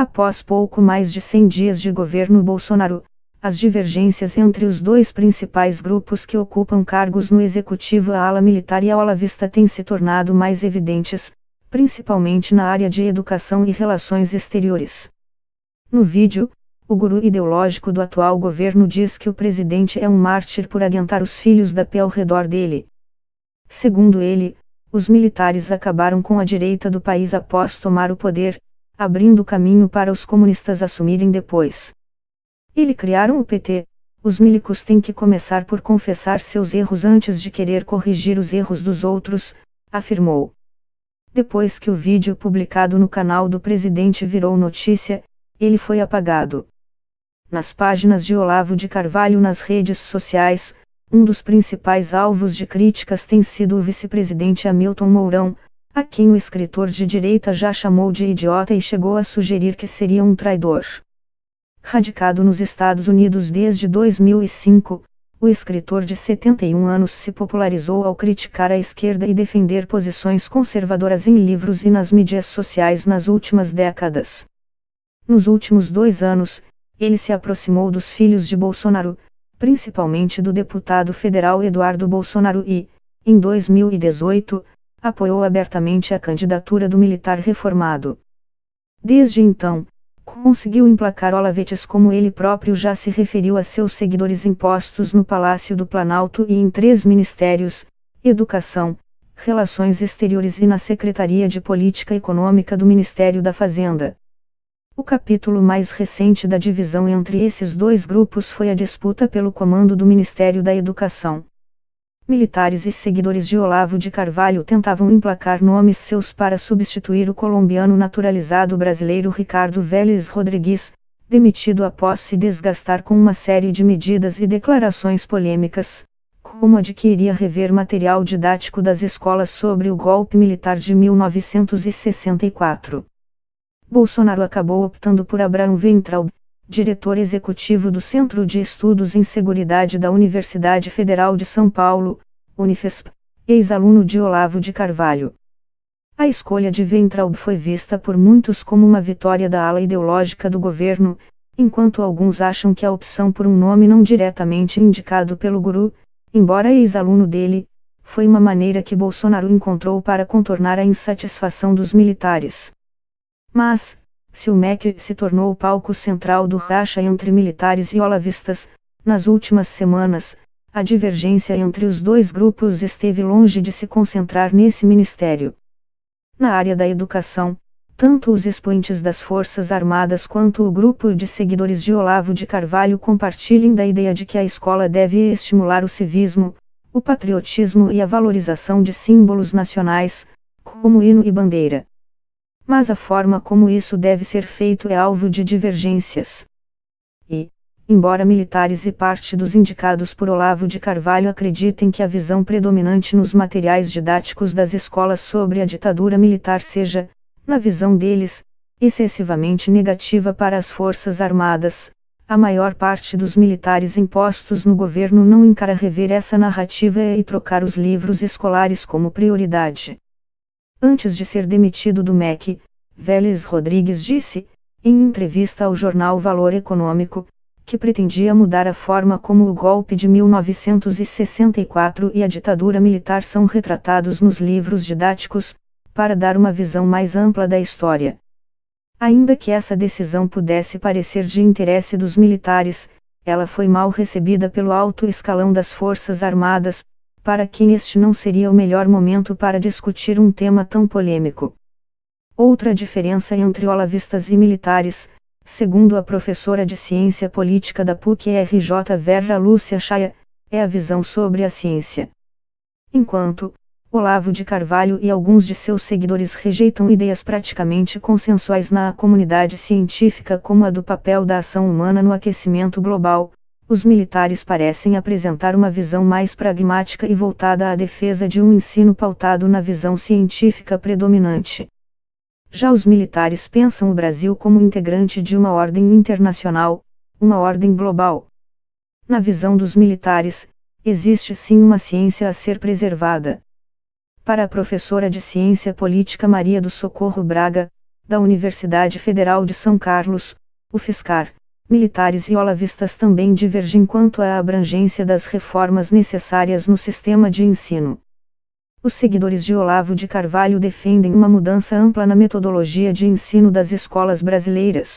Após pouco mais de 100 dias de governo Bolsonaro, as divergências entre os dois principais grupos que ocupam cargos no executivo, a ala militar e a olavista, têm se tornado mais evidentes, principalmente na área de educação e relações exteriores. No vídeo, o guru ideológico do atual governo diz que o presidente é um mártir por aguentar os filhos da P ao redor dele. Segundo ele, os militares acabaram com a direita do país após tomar o poder, abrindo caminho para os comunistas assumirem depois. Eles criaram o PT, os milicos têm que começar por confessar seus erros antes de querer corrigir os erros dos outros, afirmou. Depois que o vídeo publicado no canal do presidente virou notícia, ele foi apagado. Nas páginas de Olavo de Carvalho nas redes sociais, um dos principais alvos de críticas tem sido o vice-presidente Hamilton Mourão, a quem o escritor de direita já chamou de idiota e chegou a sugerir que seria um traidor. Radicado nos Estados Unidos desde 2005, o escritor de 71 anos se popularizou ao criticar a esquerda e defender posições conservadoras em livros e nas mídias sociais nas últimas décadas. Nos últimos 2 anos, ele se aproximou dos filhos de Bolsonaro, principalmente do deputado federal Eduardo Bolsonaro e, em 2018, apoiou abertamente a candidatura do militar reformado. Desde então, conseguiu emplacar olavetes, como ele próprio já se referiu a seus seguidores, impostos no Palácio do Planalto e em 3 ministérios: Educação, Relações Exteriores e na Secretaria de Política Econômica do Ministério da Fazenda. O capítulo mais recente da divisão entre esses dois grupos foi a disputa pelo comando do Ministério da Educação. Militares e seguidores de Olavo de Carvalho tentavam emplacar nomes seus para substituir o colombiano naturalizado brasileiro Ricardo Vélez Rodrigues, demitido após se desgastar com uma série de medidas e declarações polêmicas, como a de que iria rever material didático das escolas sobre o golpe militar de 1964. Bolsonaro acabou optando por Abraham Weintraub, diretor executivo do Centro de Estudos em Seguridade da Universidade Federal de São Paulo, Unifesp, ex-aluno de Olavo de Carvalho. A escolha de Weintraub foi vista por muitos como uma vitória da ala ideológica do governo, enquanto alguns acham que a opção por um nome não diretamente indicado pelo guru, embora ex-aluno dele, foi uma maneira que Bolsonaro encontrou para contornar a insatisfação dos militares. Mas, se o MEC se tornou o palco central do racha entre militares e olavistas, nas últimas semanas, a divergência entre os dois grupos esteve longe de se concentrar nesse ministério. Na área da educação, tanto os expoentes das Forças Armadas quanto o grupo de seguidores de Olavo de Carvalho compartilham da ideia de que a escola deve estimular o civismo, o patriotismo e a valorização de símbolos nacionais, como hino e bandeira. Mas a forma como isso deve ser feito é alvo de divergências. E, embora militares e parte dos indicados por Olavo de Carvalho acreditem que a visão predominante nos materiais didáticos das escolas sobre a ditadura militar seja, na visão deles, excessivamente negativa para as Forças Armadas, a maior parte dos militares impostos no governo não encara rever essa narrativa e trocar os livros escolares como prioridade. Antes de ser demitido do MEC, Vélez Rodrigues disse, em entrevista ao jornal Valor Econômico, que pretendia mudar a forma como o golpe de 1964 e a ditadura militar são retratados nos livros didáticos, para dar uma visão mais ampla da história. Ainda que essa decisão pudesse parecer de interesse dos militares, ela foi mal recebida pelo alto escalão das Forças Armadas, para quem este não seria o melhor momento para discutir um tema tão polêmico. Outra diferença entre olavistas e militares, segundo a professora de Ciência Política da PUC-RJ Vera Lúcia Chaia, é a visão sobre a ciência. Enquanto Olavo de Carvalho e alguns de seus seguidores rejeitam ideias praticamente consensuais na comunidade científica como a do papel da ação humana no aquecimento global, os militares parecem apresentar uma visão mais pragmática e voltada à defesa de um ensino pautado na visão científica predominante. Já os militares pensam o Brasil como integrante de uma ordem internacional, uma ordem global. Na visão dos militares, existe sim uma ciência a ser preservada. Para a professora de Ciência Política Maria do Socorro Braga, da Universidade Federal de São Carlos, UFSCar, militares e olavistas também divergem quanto à abrangência das reformas necessárias no sistema de ensino. Os seguidores de Olavo de Carvalho defendem uma mudança ampla na metodologia de ensino das escolas brasileiras.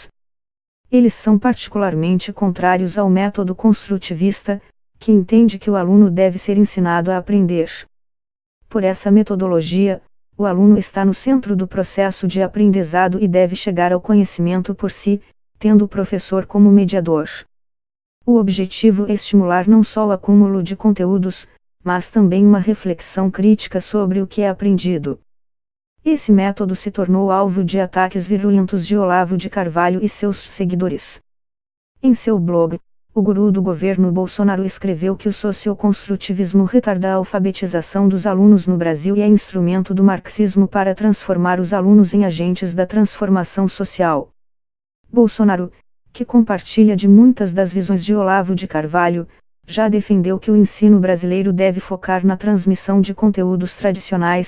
Eles são particularmente contrários ao método construtivista, que entende que o aluno deve ser ensinado a aprender. Por essa metodologia, o aluno está no centro do processo de aprendizado e deve chegar ao conhecimento por si, tendo o professor como mediador. O objetivo é estimular não só o acúmulo de conteúdos, mas também uma reflexão crítica sobre o que é aprendido. Esse método se tornou alvo de ataques virulentos de Olavo de Carvalho e seus seguidores. Em seu blog, o guru do governo Bolsonaro escreveu que o socioconstrutivismo retarda a alfabetização dos alunos no Brasil e é instrumento do marxismo para transformar os alunos em agentes da transformação social. Bolsonaro, que compartilha de muitas das visões de Olavo de Carvalho, já defendeu que o ensino brasileiro deve focar na transmissão de conteúdos tradicionais,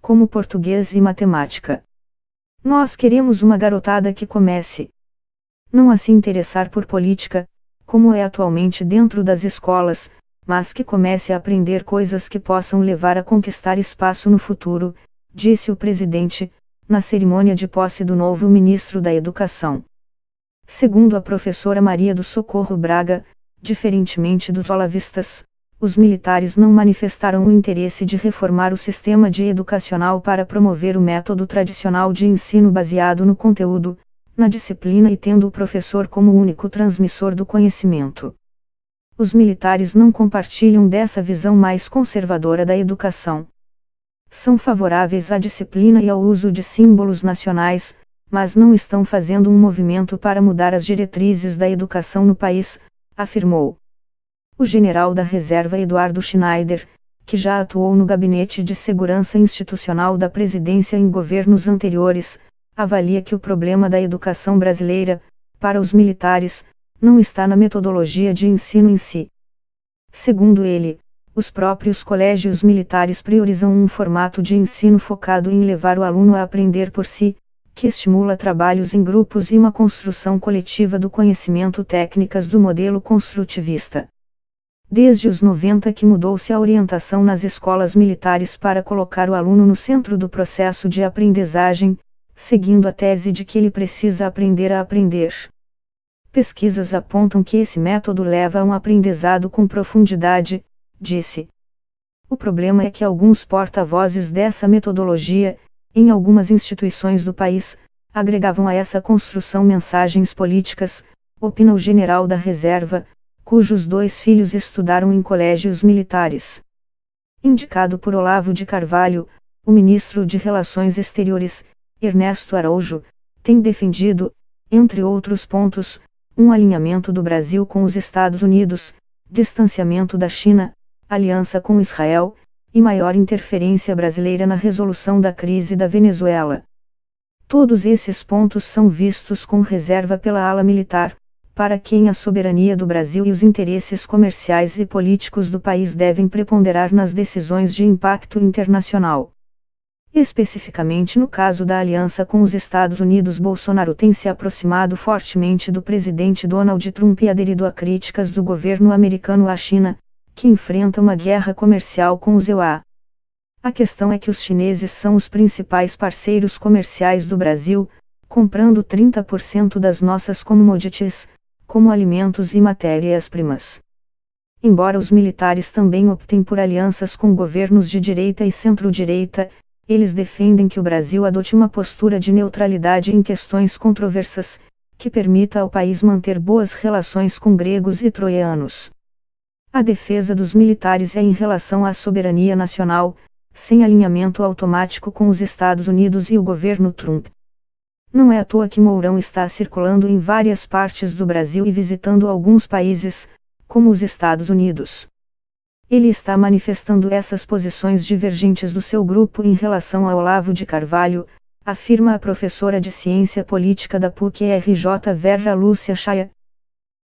como português e matemática. Nós queremos uma garotada que comece não a se interessar por política, como é atualmente dentro das escolas, mas que comece a aprender coisas que possam levar a conquistar espaço no futuro, disse o presidente, na cerimônia de posse do novo ministro da Educação. Segundo a professora Maria do Socorro Braga, diferentemente dos olavistas, os militares não manifestaram o interesse de reformar o sistema educacional para promover o método tradicional de ensino baseado no conteúdo, na disciplina e tendo o professor como único transmissor do conhecimento. Os militares não compartilham dessa visão mais conservadora da educação. São favoráveis à disciplina e ao uso de símbolos nacionais, mas não estão fazendo um movimento para mudar as diretrizes da educação no país, afirmou. O general da reserva Eduardo Schneider, que já atuou no Gabinete de Segurança Institucional da Presidência em governos anteriores, avalia que o problema da educação brasileira, para os militares, não está na metodologia de ensino em si. Segundo ele, os próprios colégios militares priorizam um formato de ensino focado em levar o aluno a aprender por si, que estimula trabalhos em grupos e uma construção coletiva do conhecimento técnicas do modelo construtivista. Desde os 90 que mudou-se a orientação nas escolas militares para colocar o aluno no centro do processo de aprendizagem, seguindo a tese de que ele precisa aprender a aprender. Pesquisas apontam que esse método leva a um aprendizado com profundidade, disse. O problema é que alguns porta-vozes dessa metodologia, em algumas instituições do país, agregavam a essa construção mensagens políticas, opina o general da reserva, cujos 2 filhos estudaram em colégios militares. Indicado por Olavo de Carvalho, o ministro de Relações Exteriores, Ernesto Araújo, tem defendido, entre outros pontos, um alinhamento do Brasil com os Estados Unidos, distanciamento da China, aliança com Israel, e maior interferência brasileira na resolução da crise da Venezuela. Todos esses pontos são vistos com reserva pela ala militar, para quem a soberania do Brasil e os interesses comerciais e políticos do país devem preponderar nas decisões de impacto internacional. Especificamente no caso da aliança com os Estados Unidos, Bolsonaro tem se aproximado fortemente do presidente Donald Trump e aderido a críticas do governo americano à China, que enfrenta uma guerra comercial com os EUA. A questão é que os chineses são os principais parceiros comerciais do Brasil, comprando 30% das nossas commodities, como alimentos e matérias-primas. Embora os militares também optem por alianças com governos de direita e centro-direita, eles defendem que o Brasil adote uma postura de neutralidade em questões controversas, que permita ao país manter boas relações com gregos e troianos. A defesa dos militares é em relação à soberania nacional, sem alinhamento automático com os Estados Unidos e o governo Trump. Não é à toa que Mourão está circulando em várias partes do Brasil e visitando alguns países, como os Estados Unidos. Ele está manifestando essas posições divergentes do seu grupo em relação a Olavo de Carvalho, afirma a professora de Ciência Política da PUC-RJ Vera Lúcia Chaia.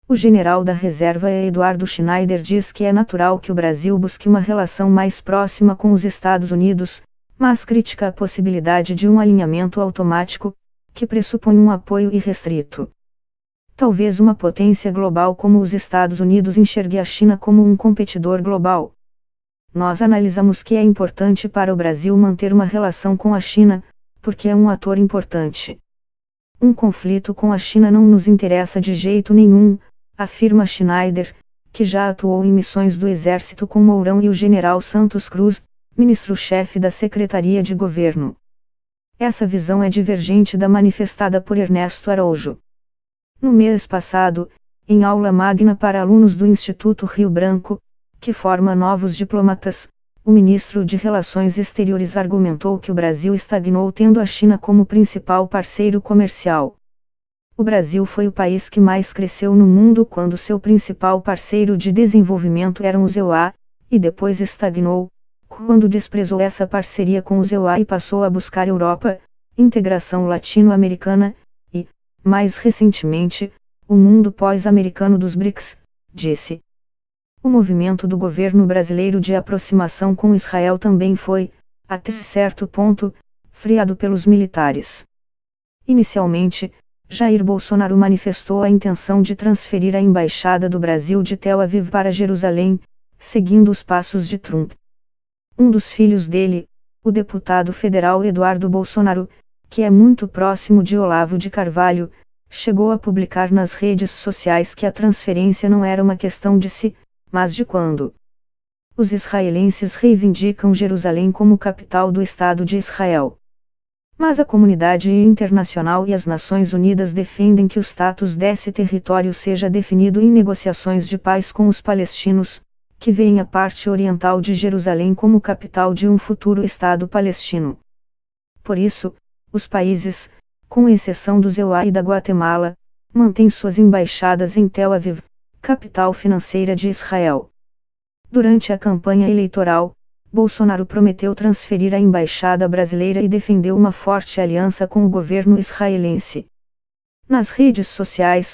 O general da reserva Eduardo Schneider diz que é natural que o Brasil busque uma relação mais próxima com os Estados Unidos, mas critica a possibilidade de um alinhamento automático, que pressupõe um apoio irrestrito. Talvez uma potência global como os Estados Unidos enxergue a China como um competidor global. Nós analisamos que é importante para o Brasil manter uma relação com a China, porque é um ator importante. Um conflito com a China não nos interessa de jeito nenhum, afirma Schneider, que já atuou em missões do Exército com Mourão e o general Santos Cruz, ministro-chefe da Secretaria de Governo. Essa visão é divergente da manifestada por Ernesto Araújo. No mês passado, em aula magna para alunos do Instituto Rio Branco, que forma novos diplomatas, o ministro de Relações Exteriores argumentou que o Brasil estagnou tendo a China como principal parceiro comercial. O Brasil foi o país que mais cresceu no mundo quando seu principal parceiro de desenvolvimento eram os EUA, e depois estagnou, quando desprezou essa parceria com os EUA e passou a buscar Europa, integração latino-americana, e, mais recentemente, o mundo pós-americano dos BRICS, disse. O movimento do governo brasileiro de aproximação com Israel também foi, até certo ponto, freado pelos militares. Inicialmente, Jair Bolsonaro manifestou a intenção de transferir a embaixada do Brasil de Tel Aviv para Jerusalém, seguindo os passos de Trump. Um dos filhos dele, o deputado federal Eduardo Bolsonaro, que é muito próximo de Olavo de Carvalho, chegou a publicar nas redes sociais que a transferência não era uma questão de se, mas de quando. Os israelenses reivindicam Jerusalém como capital do Estado de Israel. Mas a comunidade internacional e as Nações Unidas defendem que o status desse território seja definido em negociações de paz com os palestinos, que veem a parte oriental de Jerusalém como capital de um futuro Estado palestino. Por isso, os países, com exceção do EUA e da Guatemala, mantêm suas embaixadas em Tel Aviv, capital financeira de Israel. Durante a campanha eleitoral, Bolsonaro prometeu transferir a embaixada brasileira e defendeu uma forte aliança com o governo israelense. Nas redes sociais,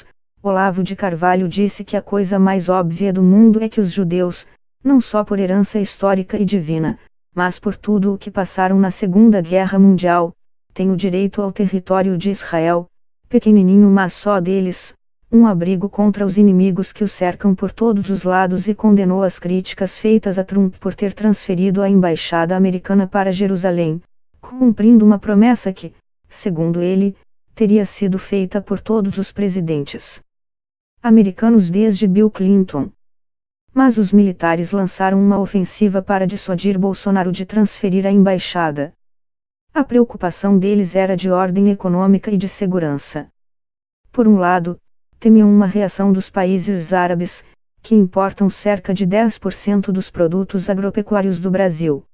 Olavo de Carvalho disse que a coisa mais óbvia do mundo é que os judeus, não só por herança histórica e divina, mas por tudo o que passaram na Segunda Guerra Mundial, têm o direito ao território de Israel, pequenininho mas só deles, um abrigo contra os inimigos que o cercam por todos os lados, e condenou as críticas feitas a Trump por ter transferido a embaixada americana para Jerusalém, cumprindo uma promessa que, segundo ele, teria sido feita por todos os presidentes americanos desde Bill Clinton. Mas os militares lançaram uma ofensiva para dissuadir Bolsonaro de transferir a embaixada. A preocupação deles era de ordem econômica e de segurança. Por um lado, temiam uma reação dos países árabes, que importam cerca de 10% dos produtos agropecuários do Brasil.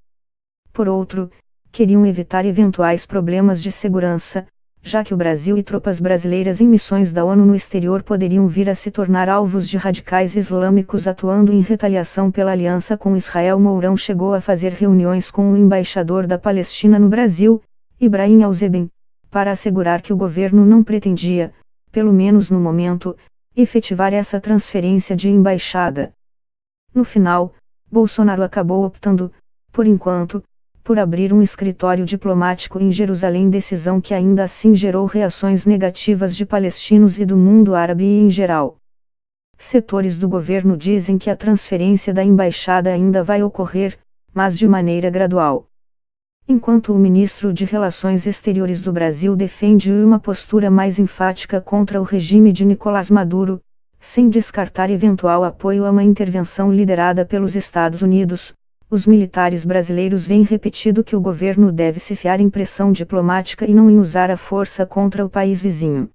Por outro, queriam evitar eventuais problemas de segurança, já que o Brasil e tropas brasileiras em missões da ONU no exterior poderiam vir a se tornar alvos de radicais islâmicos atuando em retaliação pela aliança com Israel. Mourão chegou a fazer reuniões com o embaixador da Palestina no Brasil, Ibrahim Alzeben, para assegurar que o governo não pretendia, pelo menos no momento, efetivar essa transferência de embaixada. No final, Bolsonaro acabou optando, por enquanto, por abrir um escritório diplomático em Jerusalém, decisão que ainda assim gerou reações negativas de palestinos e do mundo árabe em geral. Setores do governo dizem que a transferência da embaixada ainda vai ocorrer, mas de maneira gradual. Enquanto o ministro de Relações Exteriores do Brasil defende uma postura mais enfática contra o regime de Nicolás Maduro, sem descartar eventual apoio a uma intervenção liderada pelos Estados Unidos, os militares brasileiros vêm repetindo que o governo deve se fiar em pressão diplomática e não em usar a força contra o país vizinho.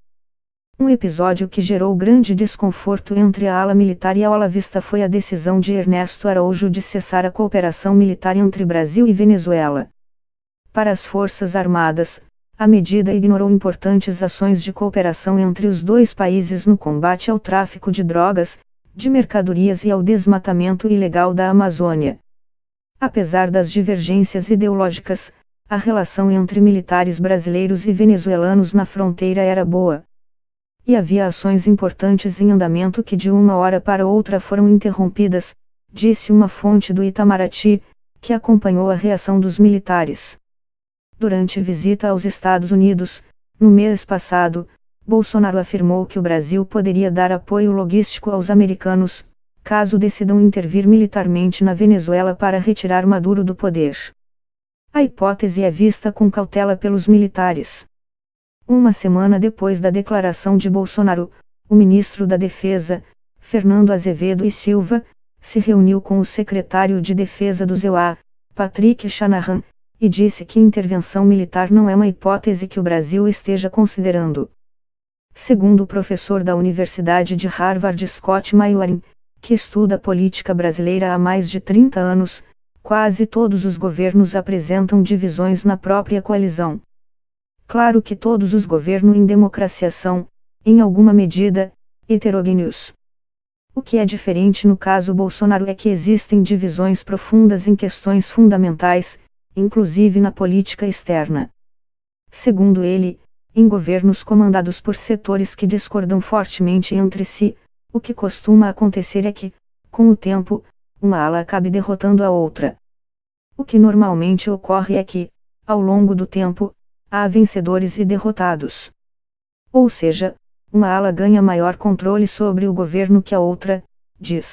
Um episódio que gerou grande desconforto entre a ala militar e a olavista foi a decisão de Ernesto Araújo de cessar a cooperação militar entre Brasil e Venezuela. Para as Forças Armadas, a medida ignorou importantes ações de cooperação entre os dois países no combate ao tráfico de drogas, de mercadorias e ao desmatamento ilegal da Amazônia. Apesar das divergências ideológicas, a relação entre militares brasileiros e venezuelanos na fronteira era boa. E havia ações importantes em andamento que de uma hora para outra foram interrompidas, disse uma fonte do Itamaraty, que acompanhou a reação dos militares. Durante visita aos Estados Unidos, No mês passado, Bolsonaro afirmou que o Brasil poderia dar apoio logístico aos americanos, caso decidam intervir militarmente na Venezuela para retirar Maduro do poder. A hipótese é vista com cautela pelos militares. Uma semana depois da declaração de Bolsonaro, o ministro da Defesa, Fernando Azevedo e Silva, se reuniu com o secretário de Defesa do EUA, Patrick Shanahan, e disse que intervenção militar não é uma hipótese que o Brasil esteja considerando. Segundo o professor da Universidade de Harvard Scott Mailorin, que estuda política brasileira há mais de 30 anos, quase todos os governos apresentam divisões na própria coalizão. Claro que todos os governos em democracia são, em alguma medida, heterogêneos. O que é diferente no caso Bolsonaro é que existem divisões profundas em questões fundamentais, inclusive na política externa. Segundo ele, em governos comandados por setores que discordam fortemente entre si, o que costuma acontecer é que, com o tempo, uma ala acabe derrotando a outra. O que normalmente ocorre é que, ao longo do tempo, há vencedores e derrotados. Ou seja, uma ala ganha maior controle sobre o governo que a outra, diz.